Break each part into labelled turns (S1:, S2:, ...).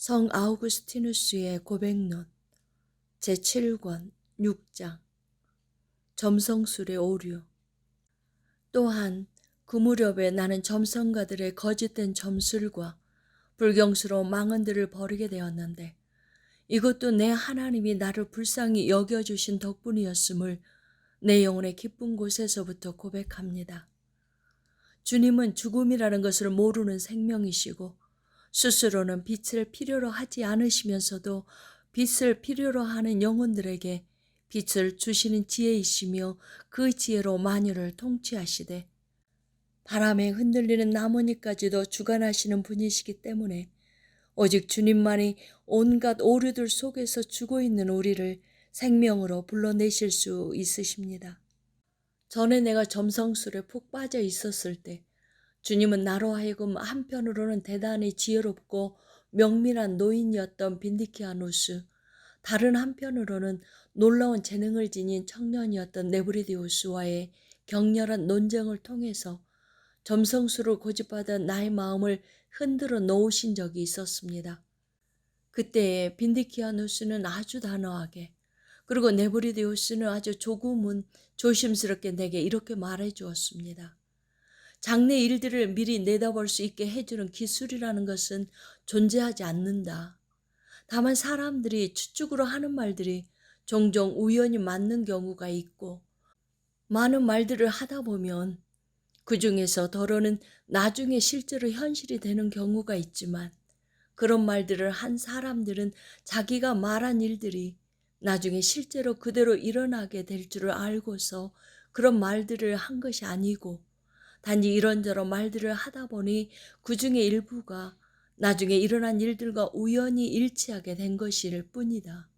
S1: 성 아우구스티누스의 고백론 제7권 6장 점성술의 오류. 또한 그 무렵에 나는 점성가들의 거짓된 점술과 불경스러운 망언들을 벌이게 되었는데, 이것도 내 하나님이 나를 불쌍히 여겨주신 덕분이었음을 내 영혼의 기쁜 곳에서부터 고백합니다. 주님은 죽음이라는 것을 모르는 생명이시고, 스스로는 빛을 필요로 하지 않으시면서도 빛을 필요로 하는 영혼들에게 빛을 주시는 지혜이시며, 그 지혜로 만유를 통치하시되 바람에 흔들리는 나뭇잎까지도 주관하시는 분이시기 때문에 오직 주님만이 온갖 오류들 속에서 죽어 있는 우리를 생명으로 불러내실 수 있으십니다. 전에 내가 점성술에 푹 빠져 있었을 때 주님은 나로 하여금 한편으로는 대단히 지혜롭고 명밀한 노인이었던 빈디키아누스, 다른 한편으로는 놀라운 재능을 지닌 청년이었던 네브리디우스와의 격렬한 논쟁을 통해서 점성술을 고집하던 나의 마음을 흔들어 놓으신 적이 있었습니다. 그때에 빈디키아누스는 아주 단호하게, 그리고 네브리디우스는 아주 조금은 조심스럽게 내게 이렇게 말해 주었습니다. 장래 일들을 미리 내다볼 수 있게 해주는 기술이라는 것은 존재하지 않는다. 다만 사람들이 추측으로 하는 말들이 종종 우연히 맞는 경우가 있고, 많은 말들을 하다 보면 그 중에서 더러는 나중에 실제로 현실이 되는 경우가 있지만, 그런 말들을 한 사람들은 자기가 말한 일들이 나중에 실제로 그대로 일어나게 될 줄을 알고서 그런 말들을 한 것이 아니고, 단지 이런저런 말들을 하다 보니 그 중에 일부가 나중에 일어난 일들과 우연히 일치하게 된 것일 뿐이다.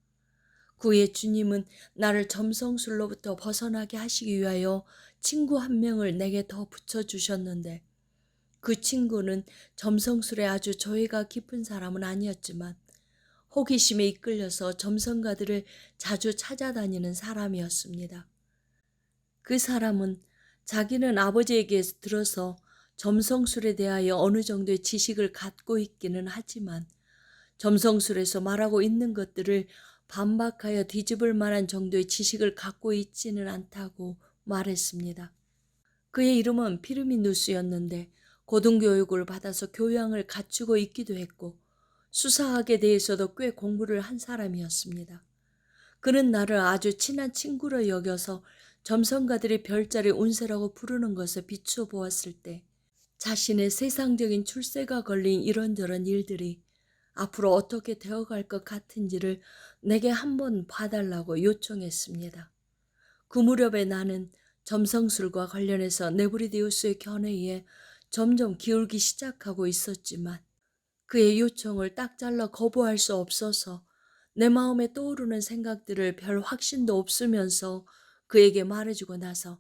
S1: 그의 주님은 나를 점성술로부터 벗어나게 하시기 위하여 친구 한 명을 내게 더 붙여주셨는데, 그 친구는 점성술에 아주 조예가 깊은 사람은 아니었지만 호기심에 이끌려서 점성가들을 자주 찾아다니는 사람이었습니다. 그 사람은 자기는 아버지에게 들어서 점성술에 대하여 어느 정도의 지식을 갖고 있기는 하지만 점성술에서 말하고 있는 것들을 반박하여 뒤집을 만한 정도의 지식을 갖고 있지는 않다고 말했습니다. 그의 이름은 피르미누스였는데 고등교육을 받아서 교양을 갖추고 있기도 했고 수사학에 대해서도 꽤 공부를 한 사람이었습니다. 그는 나를 아주 친한 친구로 여겨서 점성가들이 별자리 운세라고 부르는 것을 비추어 보았을 때 자신의 세상적인 출세가 걸린 이런저런 일들이 앞으로 어떻게 되어갈 것 같은지를 내게 한번 봐달라고 요청했습니다. 그 무렵에 나는 점성술과 관련해서 네브리디우스의 견해에 점점 기울기 시작하고 있었지만 그의 요청을 딱 잘라 거부할 수 없어서 내 마음에 떠오르는 생각들을 별 확신도 없으면서 그에게 말해주고 나서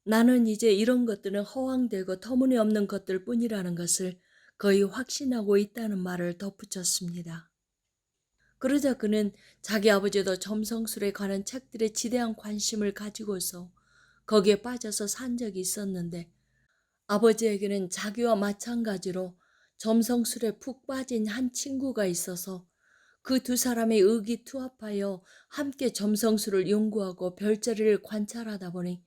S1: 나는 이제 이런 것들은 허황되고 터무니없는 것들 뿐이라는 것을 거의 확신하고 있다는 말을 덧붙였습니다. 그러자 그는 자기 아버지도 점성술에 관한 책들에 지대한 관심을 가지고서 거기에 빠져서 산 적이 있었는데, 아버지에게는 자기와 마찬가지로 점성술에 푹 빠진 한 친구가 있어서 그 두 사람의 의기투합하여 함께 점성술을 연구하고 별자리를 관찰하다 보니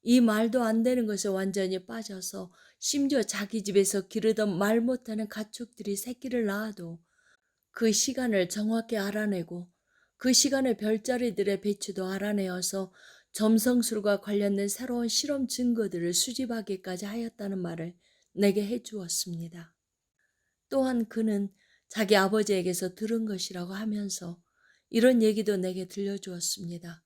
S1: 이 말도 안 되는 것에 완전히 빠져서 심지어 자기 집에서 기르던 말 못하는 가축들이 새끼를 낳아도 그 시간을 정확히 알아내고 그 시간의 별자리들의 배치도 알아내어서 점성술과 관련된 새로운 실험 증거들을 수집하기까지 하였다는 말을 내게 해주었습니다. 또한 그는 자기 아버지에게서 들은 것이라고 하면서 이런 얘기도 내게 들려주었습니다.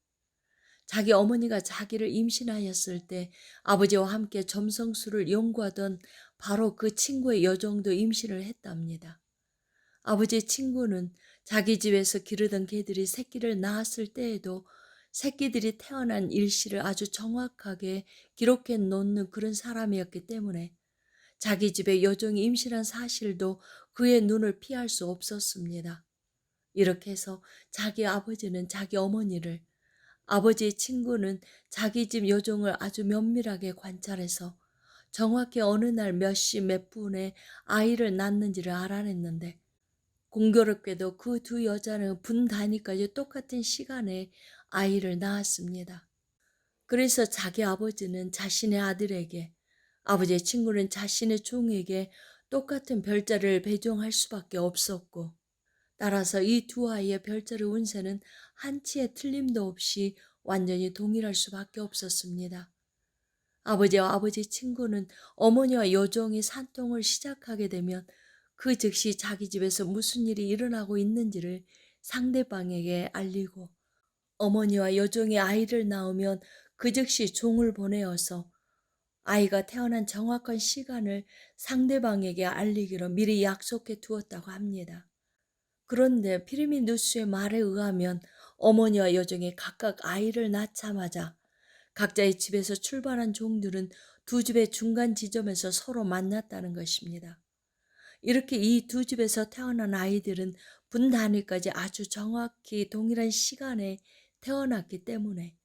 S1: 자기 어머니가 자기를 임신하였을 때 아버지와 함께 점성술을 연구하던 바로 그 친구의 여종도 임신을 했답니다. 아버지의 친구는 자기 집에서 기르던 개들이 새끼를 낳았을 때에도 새끼들이 태어난 일시를 아주 정확하게 기록해 놓는 그런 사람이었기 때문에 자기 집에 여종이 임신한 사실도 그의 눈을 피할 수 없었습니다. 이렇게 해서 자기 아버지는 자기 어머니를, 아버지의 친구는 자기 집 여종을 아주 면밀하게 관찰해서 정확히 어느 날 몇 시 몇 분에 아이를 낳는지를 알아냈는데, 공교롭게도 그 두 여자는 분 단위까지 똑같은 시간에 아이를 낳았습니다. 그래서 자기 아버지는 자신의 아들에게, 아버지의 친구는 자신의 종에게 똑같은 별자를 배정할 수밖에 없었고, 따라서 이 두 아이의 별자리 운세는 한치의 틀림도 없이 완전히 동일할 수밖에 없었습니다. 아버지와 아버지 친구는 어머니와 여종이 산통을 시작하게 되면 그 즉시 자기 집에서 무슨 일이 일어나고 있는지를 상대방에게 알리고, 어머니와 여종이 아이를 낳으면 그 즉시 종을 보내어서 아이가 태어난 정확한 시간을 상대방에게 알리기로 미리 약속해 두었다고 합니다. 그런데 피르미 누스의 말에 의하면 어머니와 여종이 각각 아이를 낳자마자 각자의 집에서 출발한 종들은 두 집의 중간 지점에서 서로 만났다는 것입니다. 이렇게 이 두 집에서 태어난 아이들은 분 단위까지 아주 정확히 동일한 시간에 태어났기 때문에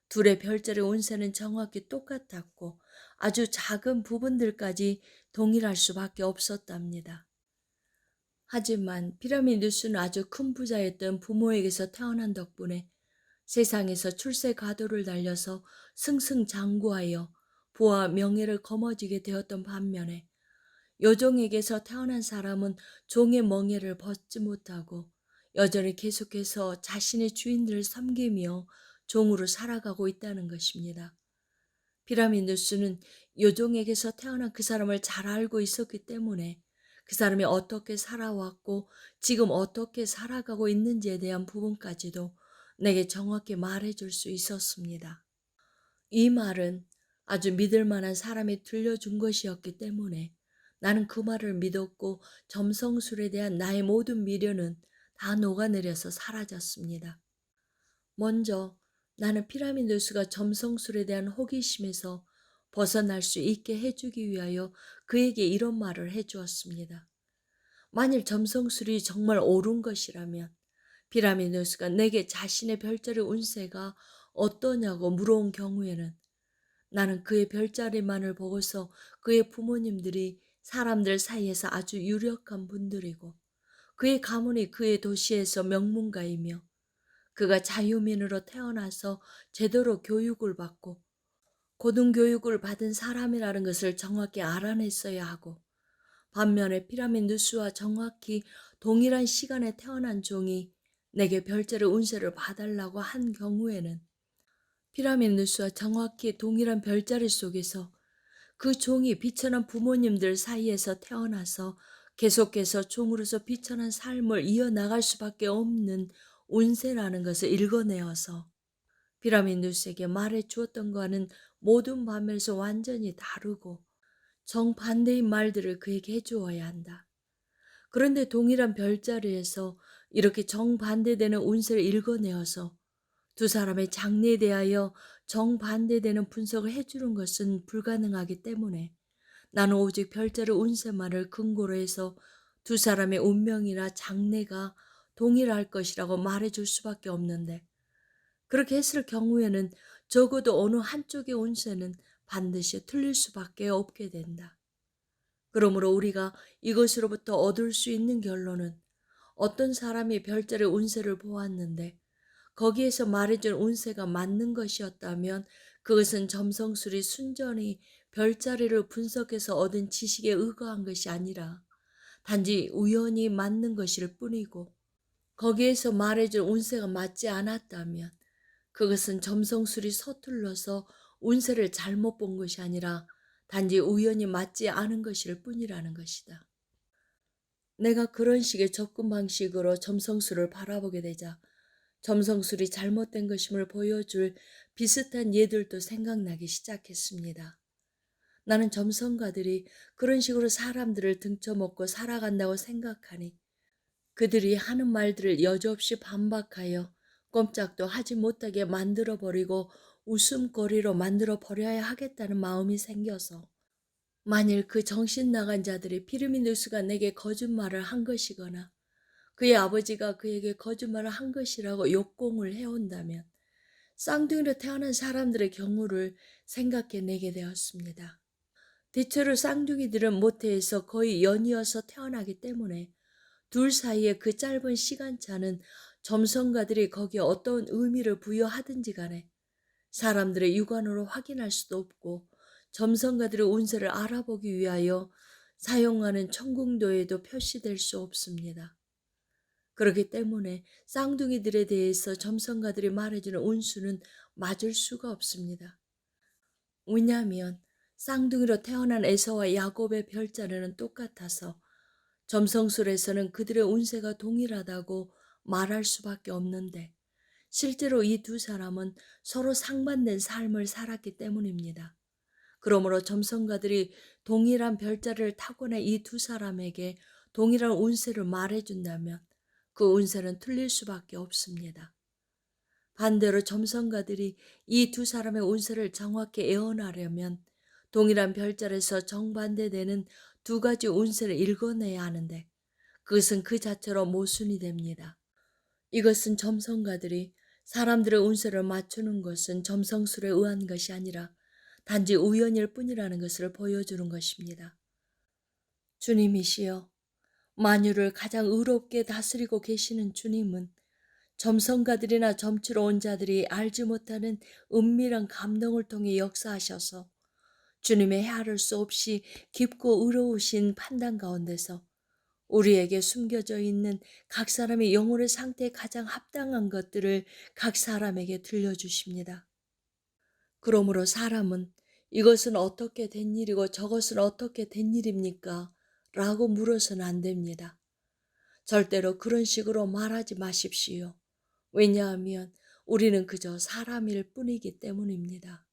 S1: 둘의 별자리 운세는 정확히 똑같았고 아주 작은 부분들까지 동일할 수밖에 없었답니다. 하지만 피라미누스는 아주 큰 부자였던 부모에게서 태어난 덕분에 세상에서 출세 가도를 달려서 승승장구하여 부와 명예를 거머쥐게 되었던 반면에 여종에게서 태어난 사람은 종의 멍에를 벗지 못하고 여전히 계속해서 자신의 주인들을 섬기며 종으로 살아가고 있다는 것입니다. 피라미누스는 여종에게서 태어난 그 사람을 잘 알고 있었기 때문에 그 사람이 어떻게 살아왔고 지금 어떻게 살아가고 있는지에 대한 부분까지도 내게 정확히 말해줄 수 있었습니다. 이 말은 아주 믿을 만한 사람이 들려준 것이었기 때문에 나는 그 말을 믿었고 점성술에 대한 나의 모든 미련은 다 녹아내려서 사라졌습니다. 먼저 나는 피라미누스가 점성술에 대한 호기심에서 벗어날 수 있게 해주기 위하여 그에게 이런 말을 해주었습니다. 만일 점성술이 정말 옳은 것이라면 피라미누스가 내게 자신의 별자리 운세가 어떠냐고 물어온 경우에는 나는 그의 별자리만을 보고서 그의 부모님들이 사람들 사이에서 아주 유력한 분들이고 그의 가문이 그의 도시에서 명문가이며 그가 자유민으로 태어나서 제대로 교육을 받고 고등교육을 받은 사람이라는 것을 정확히 알아냈어야 하고, 반면에 피라미누스와 정확히 동일한 시간에 태어난 종이 내게 별자리 운세를 봐달라고 한 경우에는 피라미누스와 정확히 동일한 별자리 속에서 그 종이 비천한 부모님들 사이에서 태어나서 계속해서 종으로서 비천한 삶을 이어나갈 수밖에 없는 운세라는 것을 읽어내어서 피라미누스에게 말해 주었던 것과는 모든 반면에서 완전히 다르고 정반대인 말들을 그에게 해주어야 한다. 그런데 동일한 별자리에서 이렇게 정반대되는 운세를 읽어내어서 두 사람의 장래에 대하여 정반대되는 분석을 해주는 것은 불가능하기 때문에 나는 오직 별자리 운세만을 근거로 해서 두 사람의 운명이나 장래가 동일할 것이라고 말해줄 수밖에 없는데, 그렇게 했을 경우에는 적어도 어느 한쪽의 운세는 반드시 틀릴 수밖에 없게 된다. 그러므로 우리가 이것으로부터 얻을 수 있는 결론은 어떤 사람이 별자리 운세를 보았는데 거기에서 말해준 운세가 맞는 것이었다면 그것은 점성술이 순전히 별자리를 분석해서 얻은 지식에 의거한 것이 아니라 단지 우연히 맞는 것일 뿐이고, 거기에서 말해준 운세가 맞지 않았다면 그것은 점성술이 서툴러서 운세를 잘못 본 것이 아니라 단지 우연히 맞지 않은 것일 뿐이라는 것이다. 내가 그런 식의 접근 방식으로 점성술을 바라보게 되자 점성술이 잘못된 것임을 보여줄 비슷한 예들도 생각나기 시작했습니다. 나는 점성가들이 그런 식으로 사람들을 등쳐먹고 살아간다고 생각하니 그들이 하는 말들을 여지없이 반박하여 꼼짝도 하지 못하게 만들어버리고 웃음거리로 만들어버려야 하겠다는 마음이 생겨서, 만일 그 정신 나간 자들이 피르미누스가 내게 거짓말을 한 것이거나 그의 아버지가 그에게 거짓말을 한 것이라고 역공을 해온다면 쌍둥이로 태어난 사람들의 경우를 생각해내게 되었습니다. 대체로 쌍둥이들은 모태에서 거의 연이어서 태어나기 때문에 둘 사이의 그 짧은 시간차는 점성가들이 거기에 어떤 의미를 부여하든지 간에 사람들의 육안으로 확인할 수도 없고 점성가들의 운세를 알아보기 위하여 사용하는 청궁도에도 표시될 수 없습니다. 그렇기 때문에 쌍둥이들에 대해서 점성가들이 말해주는 운수는 맞을 수가 없습니다. 왜냐하면 쌍둥이로 태어난 에서와 야곱의 별자리는 똑같아서 점성술에서는 그들의 운세가 동일하다고 말할 수밖에 없는데 실제로 이 두 사람은 서로 상반된 삶을 살았기 때문입니다. 그러므로 점성가들이 동일한 별자리를 타고난 이 두 사람에게 동일한 운세를 말해준다면 그 운세는 틀릴 수밖에 없습니다. 반대로 점성가들이 이 두 사람의 운세를 정확히 예언하려면 동일한 별자리에서 정반대되는 두 가지 운세를 읽어내야 하는데 그것은 그 자체로 모순이 됩니다. 이것은 점성가들이 사람들의 운세를 맞추는 것은 점성술에 의한 것이 아니라 단지 우연일 뿐이라는 것을 보여주는 것입니다. 주님이시여, 만유를 가장 의롭게 다스리고 계시는 주님은 점성가들이나 점치러 온 자들이 알지 못하는 은밀한 감동을 통해 역사하셔서 주님의 헤아릴 수 없이 깊고 의로우신 판단 가운데서 우리에게 숨겨져 있는 각 사람의 영혼의 상태에 가장 합당한 것들을 각 사람에게 들려주십니다. 그러므로 사람은 이것은 어떻게 된 일이고 저것은 어떻게 된 일입니까? 라고 물어서는 안 됩니다. 절대로 그런 식으로 말하지 마십시오. 왜냐하면 우리는 그저 사람일 뿐이기 때문입니다.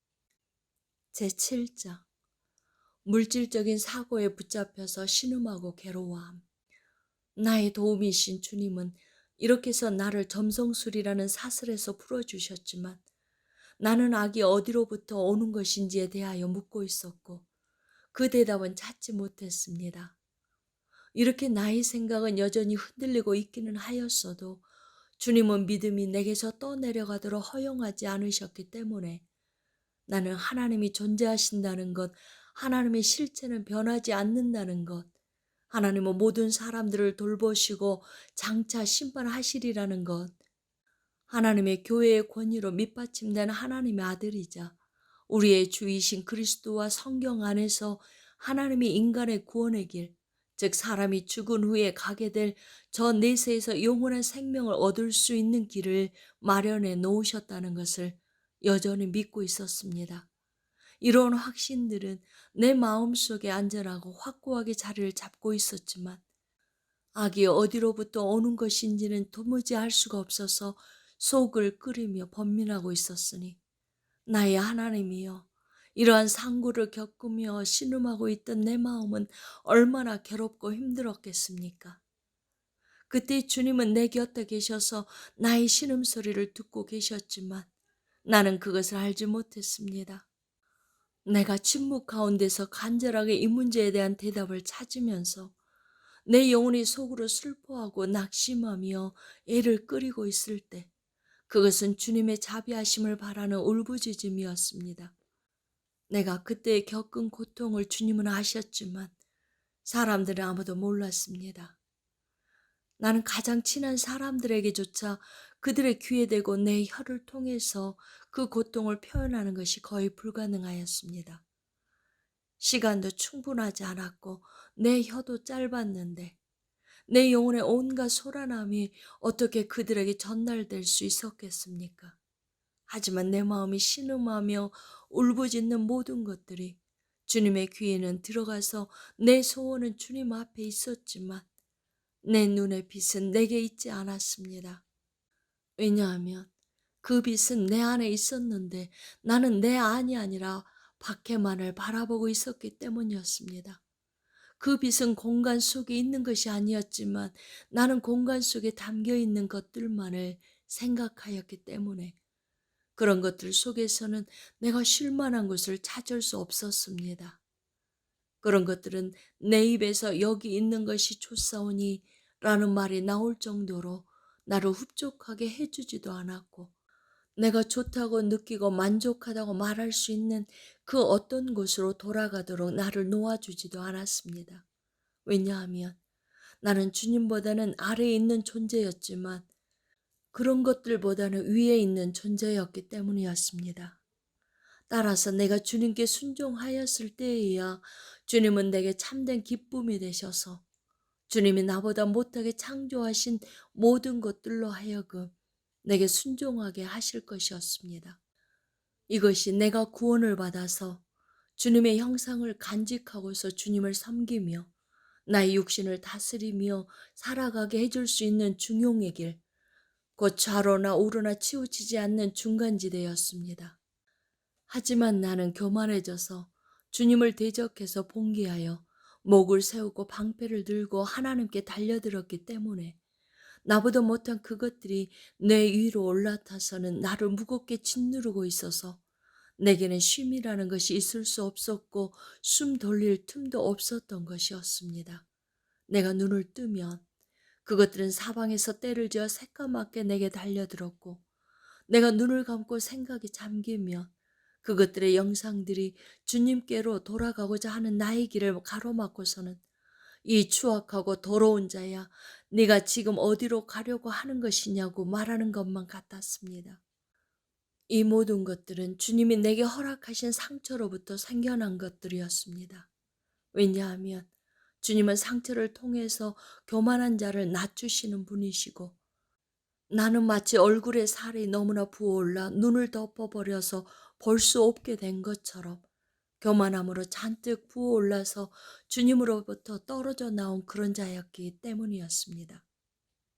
S1: 제7장 물질적인 사고에 붙잡혀서 신음하고 괴로워함. 나의 도움이신 주님은 이렇게 해서 나를 점성술이라는 사슬에서 풀어주셨지만 나는 악이 어디로부터 오는 것인지에 대하여 묻고 있었고 그 대답은 찾지 못했습니다. 이렇게 나의 생각은 여전히 흔들리고 있기는 하였어도 주님은 믿음이 내게서 떠내려가도록 허용하지 않으셨기 때문에 나는 하나님이 존재하신다는 것, 하나님의 실체는 변하지 않는다는 것, 하나님은 모든 사람들을 돌보시고 장차 심판하시리라는 것, 하나님의 교회의 권위로 밑받침된 하나님의 아들이자 우리의 주이신 그리스도와 성경 안에서 하나님이 인간의 구원의 길, 즉 사람이 죽은 후에 가게 될 저 내세에서 영원한 생명을 얻을 수 있는 길을 마련해 놓으셨다는 것을 여전히 믿고 있었습니다. 이런 확신들은 내 마음속에 안전하고 확고하게 자리를 잡고 있었지만 악이 어디로부터 오는 것인지는 도무지 알 수가 없어서 속을 끓이며 번민하고 있었으니 나의 하나님이여, 이러한 상고를 겪으며 신음하고 있던 내 마음은 얼마나 괴롭고 힘들었겠습니까? 그때 주님은 내 곁에 계셔서 나의 신음소리를 듣고 계셨지만 나는 그것을 알지 못했습니다. 내가 침묵 가운데서 간절하게 이 문제에 대한 대답을 찾으면서 내 영혼이 속으로 슬퍼하고 낙심하며 애를 끓이고 있을 때 그것은 주님의 자비하심을 바라는 울부짖음이었습니다. 내가 그때 겪은 고통을 주님은 아셨지만 사람들은 아무도 몰랐습니다. 나는 가장 친한 사람들에게조차 그들의 귀에 대고 내 혀를 통해서 그 고통을 표현하는 것이 거의 불가능하였습니다. 시간도 충분하지 않았고 내 혀도 짧았는데 내 영혼의 온갖 소란함이 어떻게 그들에게 전달될 수 있었겠습니까? 하지만 내 마음이 신음하며 울부짖는 모든 것들이 주님의 귀에는 들어가서 내 소원은 주님 앞에 있었지만 내 눈의 빛은 내게 있지 않았습니다. 왜냐하면 그 빛은 내 안에 있었는데 나는 내 안이 아니라 밖에만을 바라보고 있었기 때문이었습니다. 그 빛은 공간 속에 있는 것이 아니었지만 나는 공간 속에 담겨 있는 것들만을 생각하였기 때문에 그런 것들 속에서는 내가 쉴 만한 곳을 찾을 수 없었습니다. 그런 것들은 내 입에서 여기 있는 것이 좋사오니 라는 말이 나올 정도로 나를 흡족하게 해주지도 않았고 내가 좋다고 느끼고 만족하다고 말할 수 있는 그 어떤 곳으로 돌아가도록 나를 놓아주지도 않았습니다. 왜냐하면 나는 주님보다는 아래에 있는 존재였지만 그런 것들보다는 위에 있는 존재였기 때문이었습니다. 따라서 내가 주님께 순종하였을 때에야 주님은 내게 참된 기쁨이 되셔서 주님이 나보다 못하게 창조하신 모든 것들로 하여금 내게 순종하게 하실 것이었습니다. 이것이 내가 구원을 받아서 주님의 형상을 간직하고서 주님을 섬기며 나의 육신을 다스리며 살아가게 해줄 수 있는 중용의 길, 곧 좌로나 우로나 치우치지 않는 중간지대였습니다. 하지만 나는 교만해져서 주님을 대적해서 봉기하여 목을 세우고 방패를 들고 하나님께 달려들었기 때문에 나보다 못한 그것들이 내 위로 올라타서는 나를 무겁게 짓누르고 있어서 내게는 쉼이라는 것이 있을 수 없었고 숨 돌릴 틈도 없었던 것이었습니다. 내가 눈을 뜨면 그것들은 사방에서 때를 지어 새까맣게 내게 달려들었고 내가 눈을 감고 생각이 잠기면 그것들의 영상들이 주님께로 돌아가고자 하는 나의 길을 가로막고서는 이 추악하고 더러운 자야, 네가 지금 어디로 가려고 하는 것이냐고 말하는 것만 같았습니다. 이 모든 것들은 주님이 내게 허락하신 상처로부터 생겨난 것들이었습니다. 왜냐하면 주님은 상처를 통해서 교만한 자를 낮추시는 분이시고 나는 마치 얼굴에 살이 너무나 부어올라 눈을 덮어버려서 볼 수 없게 된 것처럼 교만함으로 잔뜩 부어올라서 주님으로부터 떨어져 나온 그런 자였기 때문이었습니다.